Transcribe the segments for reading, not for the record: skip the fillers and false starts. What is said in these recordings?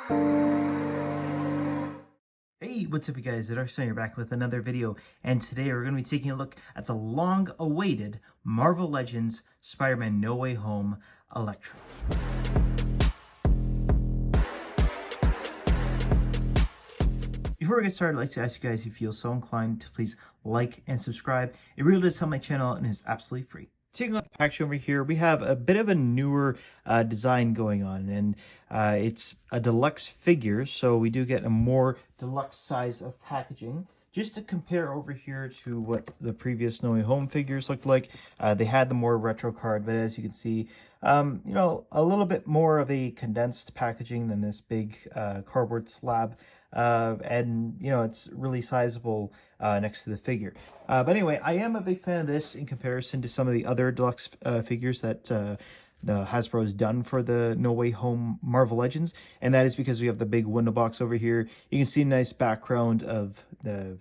Hey, what's up you guys? Deluxe Figure back with another video, and today we're going to be taking a look at the long-awaited Marvel Legends Spider-Man No Way Home Electro. Before we get started, I'd like to ask you guys if you feel so inclined to please like and subscribe. It really does help my channel out and is absolutely free. Taking off the package over here, we have a bit of a newer design going on, and it's a deluxe figure, so we do get a more deluxe size of packaging. Just to compare over here to what the previous No Way Home figures looked like, they had the more retro card, but as you can see, you know, a little bit more of a condensed packaging than this big cardboard slab. And you know, it's really sizable next to the figure. But anyway, I am a big fan of this in comparison to some of the other deluxe figures that the Hasbro has done for the No Way Home Marvel Legends, and that is because we have the big window box over here. You can see a nice background of the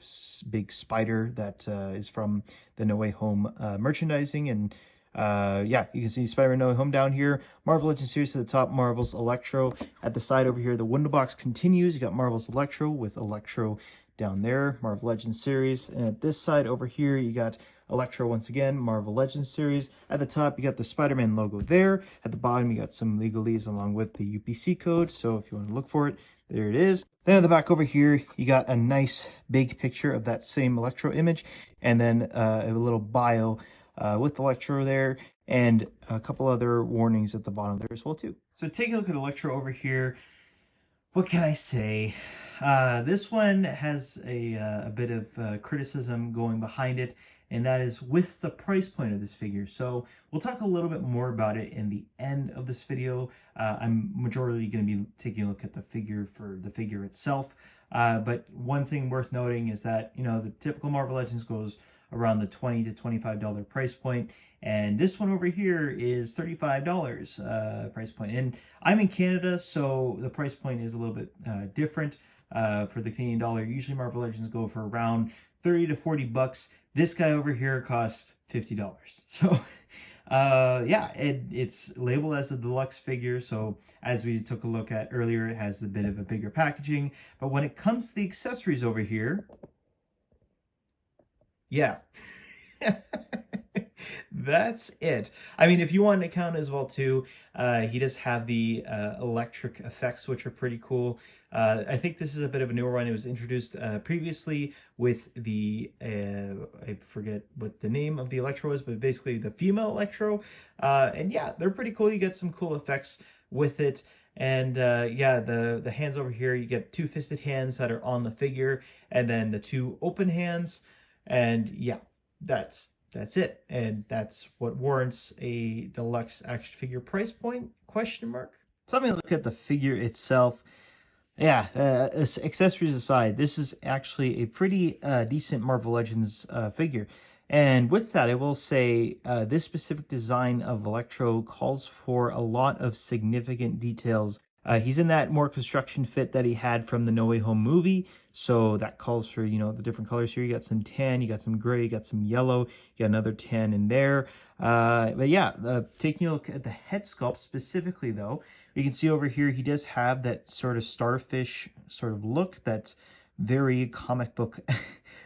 big spider that is from the No Way Home merchandising, and yeah, you can see Spider-Man No Way Home down here, Marvel Legends series at the top, Marvel's Electro at the side over here. The window box continues. You got Marvel's Electro with Electro down there, Marvel Legends series, and at this side over here you got Electro once again, Marvel Legends series. At the top you got the Spider-Man logo there. At the bottom you got some legalese along with the UPC code, so if you want to look for it, there it is. Then at the back over here you got a nice big picture of that same Electro image, and then a little bio with Electro there, and a couple other warnings at the bottom there as well too. So taking a look at Electro over here, what can I say? This one has a bit of criticism going behind it, and that is with the price point of this figure. So we'll talk a little bit more about it in the end of this video. I'm majority going to be taking a look at the figure for the figure itself. But one thing worth noting is that, you know, the typical Marvel Legends goes around the $20 to $25 price point, and this one over here is $35 price point. And I'm in Canada, so the price point is a little bit different for the Canadian dollar. Usually Marvel Legends go for around 30 to 40 bucks. This guy over here costs $50. So yeah, it's labeled as a deluxe figure, so as we took a look at earlier, it has a bit of a bigger packaging. But when it comes to the accessories over here, yeah. That's it. I mean, if you want to count as well too, he does have the electric effects, which are pretty cool. I think this is a bit of a newer one. It was introduced previously with the, I forget what the name of the Electro is, but basically the female Electro. And yeah, they're pretty cool. You get some cool effects with it. And yeah, the hands over here, you get two fisted hands that are on the figure, and then the two open hands. And yeah, that's it, and that's what warrants a deluxe action figure price point, question mark. So let me look at the figure itself. Yeah, accessories aside, this is actually a pretty decent Marvel Legends figure. And with that, I will say this specific design of Electro calls for a lot of significant details. He's in that more construction fit that he had from the No Way Home movie, so that calls for, you know, the different colors here. You got some tan, you got some gray, you got some yellow, you got another tan in there. But yeah, taking a look at the head sculpt specifically though, you can see over here he does have that sort of starfish sort of look that's very comic book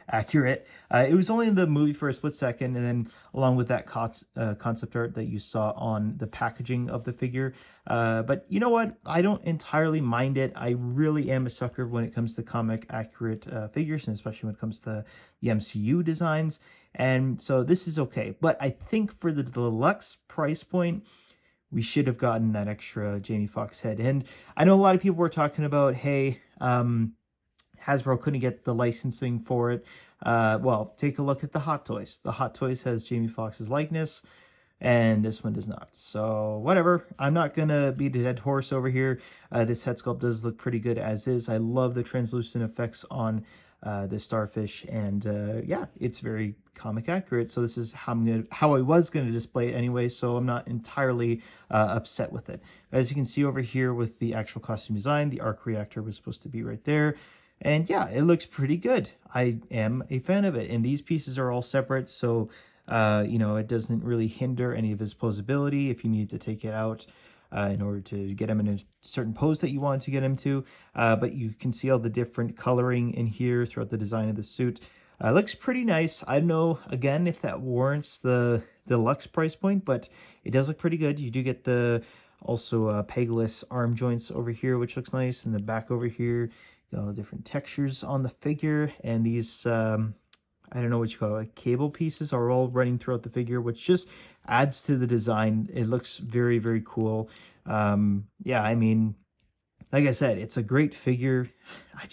accurate. It was only in the movie for a split second, and then along with that concept art that you saw on the packaging of the figure. But you know what? I don't entirely mind it. I really am a sucker when it comes to comic accurate figures, and especially when it comes to the MCU designs. And so this is okay. But I think for the deluxe price point, we should have gotten that extra Jamie Foxx head. And I know a lot of people were talking about, hey, Hasbro couldn't get the licensing for it. Well, take a look at the Hot Toys. The Hot Toys has Jamie Foxx's likeness, and this one does not. So whatever, I'm not gonna beat a dead horse over here. This head sculpt does look pretty good as is. I love the translucent effects on the starfish, and yeah, it's very comic accurate. So this is how I was gonna display it anyway, so I'm not entirely upset with it. As you can see over here with the actual costume design, the arc reactor was supposed to be right there. And yeah, it looks pretty good. I am a fan of it. And these pieces are all separate, so you know, it doesn't really hinder any of his posability if you need to take it out. in order to get him in a certain pose that you want to get him to. But you can see all the different coloring in here throughout the design of the suit. Looks pretty nice. I don't know, again, if that warrants the deluxe price point, but it does look pretty good. You do get the also pegless arm joints over here, which looks nice. And the back over here, you know, different textures on the figure. And these, I don't know what you call it, like cable pieces are all running throughout the figure, which just adds to the design. It looks very, very cool. Yeah, I mean, like I said, it's a great figure. I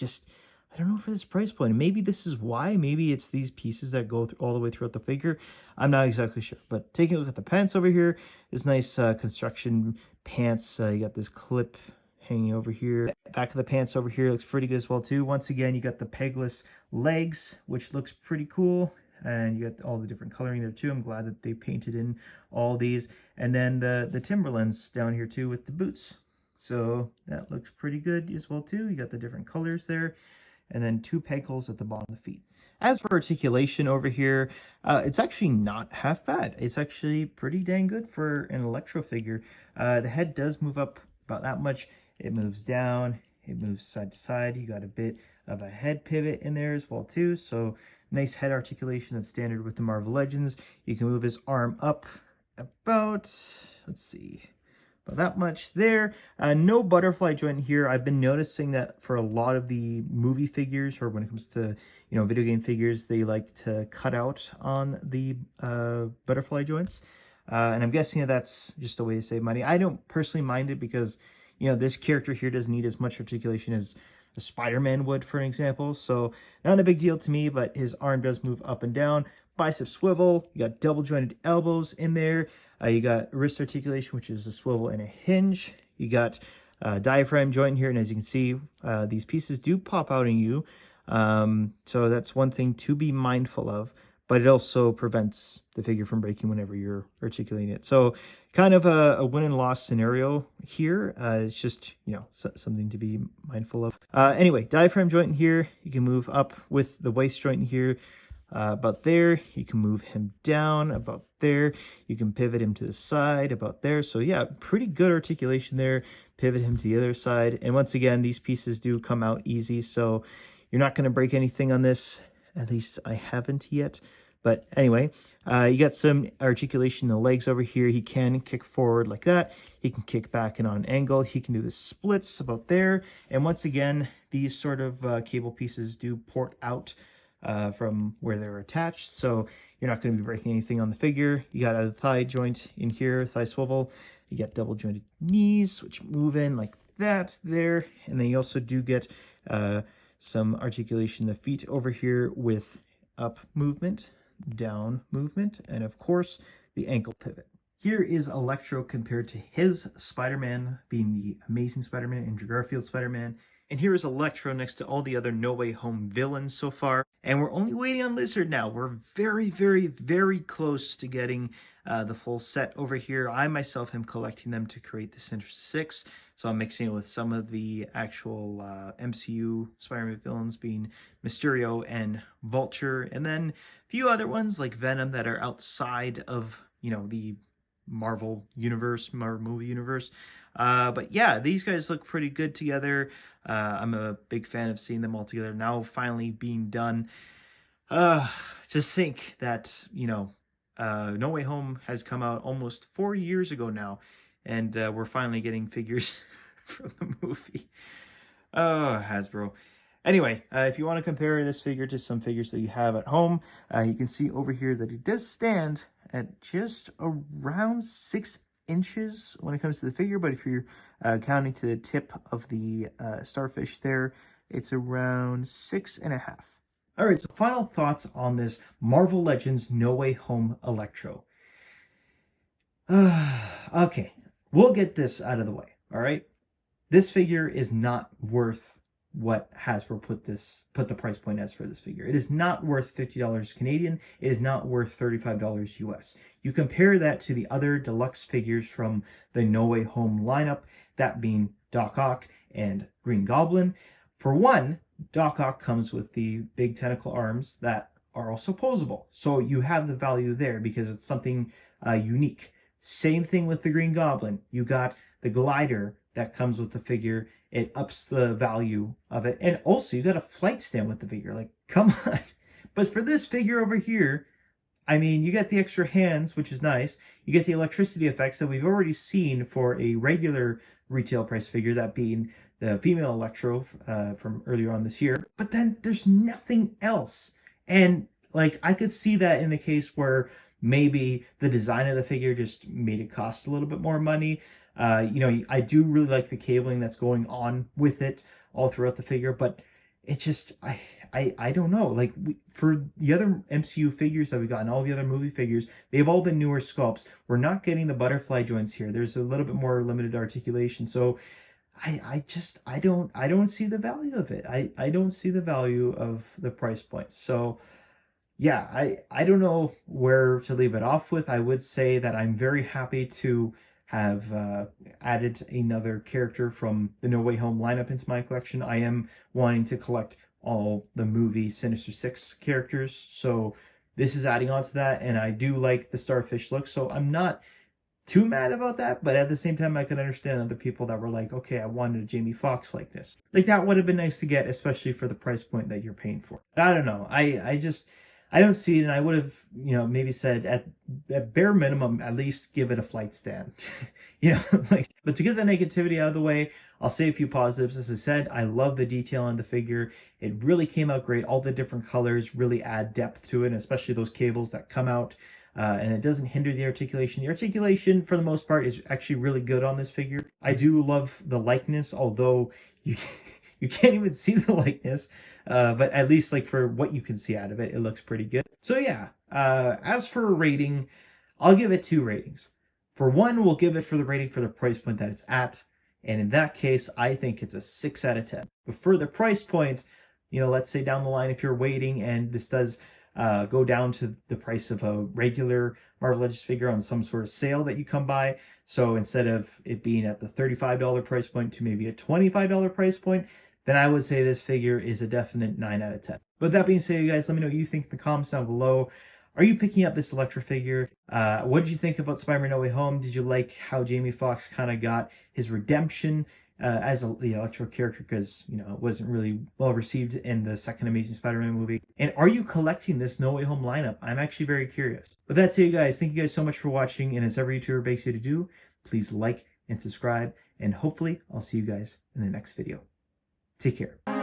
don't know for this price point. Maybe this is why. Maybe it's these pieces that go all the way throughout the figure. I'm not exactly sure. But taking a look at the pants over here, this nice construction pants. You got this clip hanging over here. Back of the pants over here looks pretty good as well too. Once again, you got the pegless legs, which looks pretty cool. And you got all the different coloring there too. I'm glad that they painted in all these. And then the Timberlands down here too with the boots. So that looks pretty good as well too. You got the different colors there. And then 2 peg holes at the bottom of the feet. As for articulation over here, it's actually not half bad. It's actually pretty dang good for an Electro figure. The head does move up about that much. It moves down. It moves side to side. You got a bit of a head pivot in there as well too. So nice head articulation that's standard with the Marvel Legends. You can move his arm up about, let's see, about that much there. No butterfly joint here. I've been noticing that for a lot of the movie figures, or when it comes to, you know, video game figures, they like to cut out on the butterfly joints. And I'm guessing that that's just a way to save money. I don't personally mind it because, you know, this character here doesn't need as much articulation as a Spider-Man would, for an example. So not a big deal to me, but his arm does move up and down. Bicep swivel. You got double jointed elbows in there. You got wrist articulation, which is a swivel and a hinge. You got diaphragm joint here, and as you can see, these pieces do pop out in you. So that's one thing to be mindful of, but it also prevents the figure from breaking whenever you're articulating it. So kind of a win and loss scenario here. It's just, you know, something to be mindful of. Anyway, diaphragm joint in here. You can move up with the waist joint in here. About there. You can move him down about there. You can pivot him to the side about there. So yeah, pretty good articulation there. Pivot him to the other side. And once again, these pieces do come out easy, so you're not going to break anything on this. At least I haven't yet. But anyway, you got some articulation in the legs over here. He can kick forward like that. He can kick back and on an angle. He can do the splits about there. And once again, these sort of cable pieces do port out from where they're attached, so you're not going to be breaking anything on the figure. You got a thigh joint in here, thigh swivel. You got double jointed knees, which move in like that there, and then you also do get some articulation in the feet over here with up movement, down movement, and of course the ankle pivot. Here is Electro compared to his Spider-Man, being the Amazing Spider-Man, Andrew Garfield Spider-Man. And here is Electro next to all the other No Way Home villains so far. And we're only waiting on Lizard now. We're very, very, very close to getting the full set over here. I myself am collecting them to create the Sinister Six. So I'm mixing it with some of the actual MCU Spider-Man villains, being Mysterio and Vulture. And then a few other ones like Venom that are outside of, you know, the Marvel universe, Marvel movie universe. But yeah, these guys look pretty good together. I'm a big fan of seeing them all together now finally being done. To think that, you know, No Way Home has come out almost 4 years ago now, and we're finally getting figures from the movie. Oh, Hasbro. Anyway, if you want to compare this figure to some figures that you have at home, you can see over here that it does stand at just around 6 inches when it comes to the figure, but if you're counting to the tip of the starfish there, it's around 6.5. All right, so final thoughts on this Marvel Legends No Way Home Electro. Okay, we'll get this out of the way, all right? This figure is not worth what Hasbro put the price point as for this figure. It is not worth $50 Canadian. It is not worth $35 US. You compare that to the other deluxe figures from the No Way Home lineup, that being Doc Ock and Green Goblin. For one, Doc Ock comes with the big tentacle arms that are also posable. So you have the value there because it's something unique. Same thing with the Green Goblin. You got the glider that comes with the figure. It ups the value of it. And also, you got a flight stand with the figure. Like, come on. But for this figure over here, I mean, you get the extra hands, which is nice. You get the electricity effects that we've already seen for a regular retail price figure, that being the female Electro from earlier on this year. But then there's nothing else. And like, I could see that in the case where maybe the design of the figure just made it cost a little bit more money. I do really like the cabling that's going on with it all throughout the figure, but it just, I don't know. Like, for the other MCU figures that we got and all the other movie figures, they've all been newer sculpts. We're not getting the butterfly joints here. There's a little bit more limited articulation. So I don't see the value of it. I don't see the value of the price point. So yeah, I don't know where to leave it off with. I would say that I'm very happy to have added another character from the No Way Home lineup into my collection. I am wanting to collect all the movie Sinister Six characters, so this is adding on to that, and I do like the starfish look, so I'm not too mad about that, but at the same time, I could understand other people that were like, okay, I wanted a Jamie Foxx like this. Like, that would have been nice to get, especially for the price point that you're paying for. But I don't know. I don't see it, and I would have, maybe said at bare minimum, at least give it a flight stand. But to get the negativity out of the way, I'll say a few positives. As I said, I love the detail on the figure. It really came out great. All the different colors really add depth to it, and especially those cables that come out. And it doesn't hinder the articulation. The articulation, for the most part, is actually really good on this figure. I do love the likeness, although you can't even see the likeness. But at least, like, for what you can see out of it, it looks pretty good. So yeah, as for a rating, I'll give it 2 ratings. For one, we'll give it for the rating for the price point that it's at. And in that case, I think it's a 6 out of 10. But for the price point, let's say down the line, if you're waiting and this does go down to the price of a regular Marvel Legends figure on some sort of sale that you come by. So instead of it being at the $35 price point to maybe a $25 price point, then I would say this figure is a definite 9 out of 10. But that being said, you guys, let me know what you think in the comments down below. Are you picking up this Electro figure? What did you think about Spider-Man No Way Home? Did you like how Jamie Foxx kind of got his redemption as the Electro character, because it wasn't really well received in the second Amazing Spider-Man movie? And are you collecting this No Way Home lineup? I'm actually very curious. But that's it, you guys. Thank you guys so much for watching, and as every YouTuber begs you to do, please like and subscribe, and hopefully I'll see you guys in the next video. Take care.